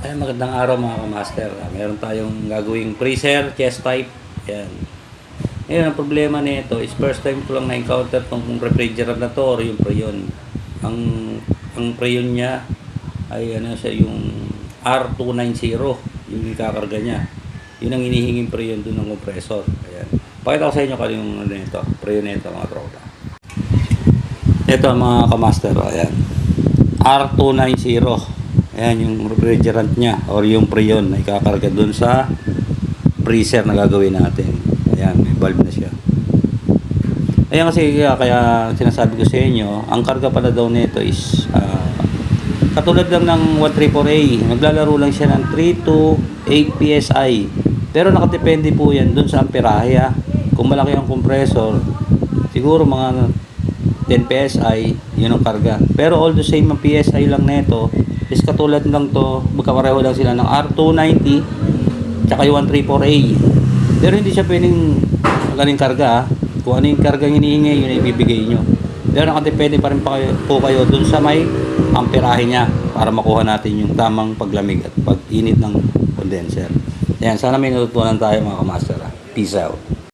Ay, magandang araw mga kamaster. Meron tayong gagawing freezer, chest type. Ayan. Ngayon, ang problema nito is first time ko lang na-encounter tong refrigerant na to or yung Preon. Ang Preon niya ay ano siya, yung R290, yung ikakarga niya. Yun ang hinihinging Preon doon ng compressor. Ayan. Pakita ko sa inyo kung yung ano nito, Preon nito mga tropa. Ito mga kamaster, ayan. R290. Ayan yung refrigerant niya or yung Preon na ikakarga dun sa freezer na gagawin natin. Ayan, may valve na siya. Ayan kasi kaya sinasabi ko sa inyo, ang karga pala daw nito is katulad lang ng 134A. Naglalaro lang siya ng 3 to 8 PSI. Pero nakadepende po yan dun sa amperahe. Kung malaki ang compressor, siguro mga 10 PSI, yun ang karga. Pero all the same ang PSI lang nito is katulad lang to, magkakareho lang sila ng R290 tsaka yung 134A. Pero hindi siya pwedeng magaling karga. Kung ano yung karga hinihingi, yun ay ibibigay nyo. Pero nakadepende pa rin po kayo dun sa may amperahe nya para makuha natin yung tamang paglamig at pag-init ng condenser. Ayan, sana may natutunan tayo mga kamaster. Peace out.